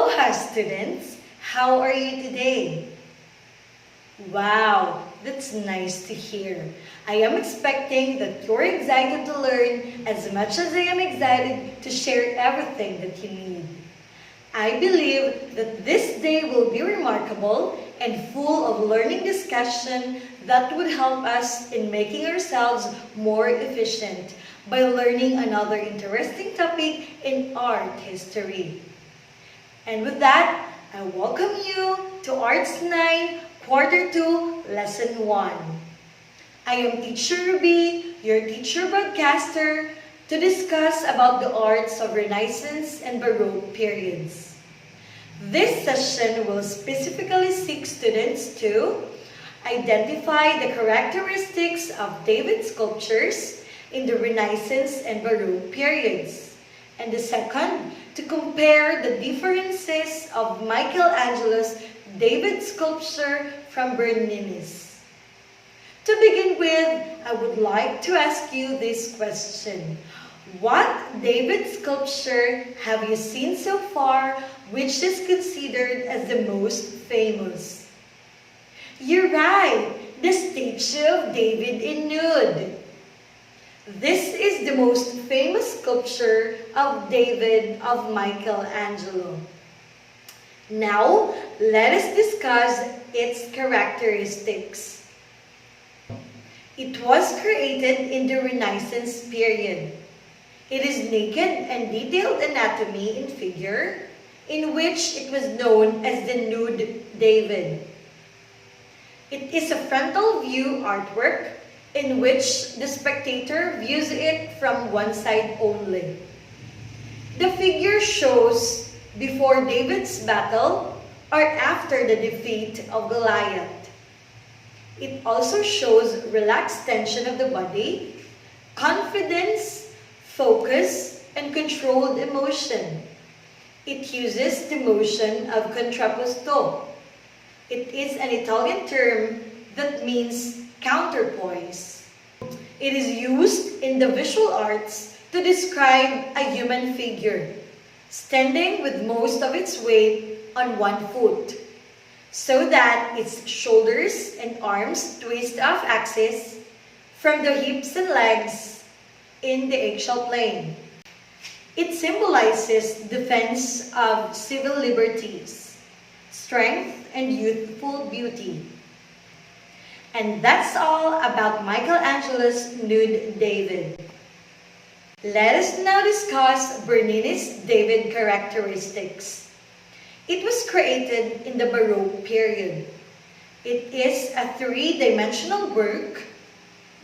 Aloha students! How are you today? Wow, that's nice to hear. I am expecting that you're excited to learn as much as I am excited to share everything that you need. I believe that this day will be remarkable and full of learning discussion that would help us in making ourselves more efficient by learning another interesting topic in art history. And with that, I welcome you to Arts 9, Quarter 2, Lesson 1. I am Teacher Ruby, your teacher broadcaster, to discuss about the arts of Renaissance and Baroque periods. This session will specifically seek students to identify the characteristics of David's sculptures in the Renaissance and Baroque periods, and the second, to compare the differences of Michelangelo's David sculpture from Bernini's. To begin with, I would like to ask you this question. What David sculpture have you seen so far which is considered as the most famous? You're right, the statue of David in nude. This is the most famous sculpture of David of Michelangelo. Now, let us discuss its characteristics. It was created in the Renaissance period. It is naked and detailed anatomy in figure, in which it was known as the nude David. It is a frontal view artwork in which the spectator views it from one side only. The figure shows before David's battle or after the defeat of Goliath. It also shows relaxed tension of the body, confidence, focus, and controlled emotion. It uses the motion of contrapposto. It is an Italian term that means counterpoise. It is used in the visual arts to describe a human figure, standing with most of its weight on one foot, so that its shoulders and arms twist off axis from the hips and legs in the axial plane. It symbolizes defense of civil liberties, strength, and youthful beauty. And that's all about Michelangelo's nude David. Let us now discuss Bernini's David characteristics. It was created in the Baroque period. It is a three-dimensional work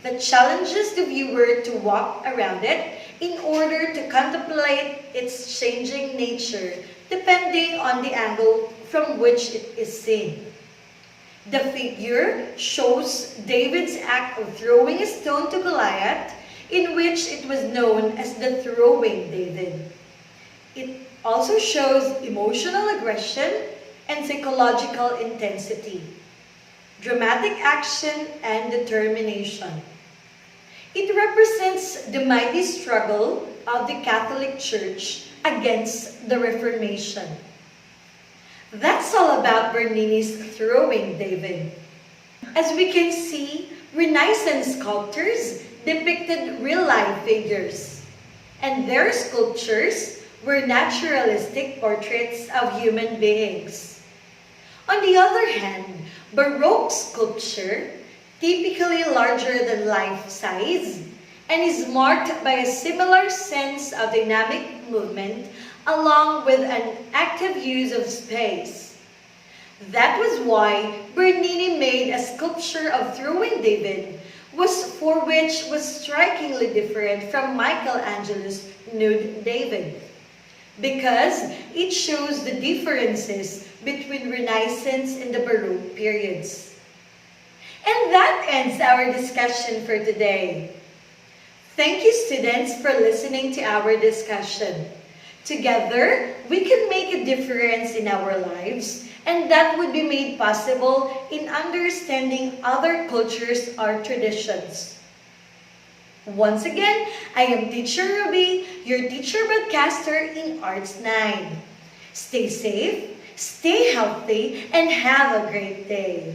that challenges the viewer to walk around it in order to contemplate its changing nature depending on the angle from which it is seen. The figure shows David's act of throwing a stone to Goliath, in which it was known as the throwing David. It also shows emotional aggression and psychological intensity, dramatic action, and determination. It represents the mighty struggle of the Catholic Church against the Reformation. That's all about Bernini's throwing David. As we can see, Renaissance sculptors depicted real-life figures, and their sculptures were naturalistic portraits of human beings. On the other hand, Baroque sculpture, typically larger than life size, and is marked by a similar sense of dynamic movement along with an active use of space. That was why Bernini made a sculpture of throwing David, for which was strikingly different from Michelangelo's nude David, because it shows the differences between Renaissance and the Baroque periods. And that ends our discussion for today. Thank you, students, for listening to our discussion. Together, we can make a difference in our lives, and that would be made possible in understanding other cultures or traditions. Once again, I am Teacher Ruby, your teacher broadcaster in Arts 9. Stay safe, stay healthy, and have a great day.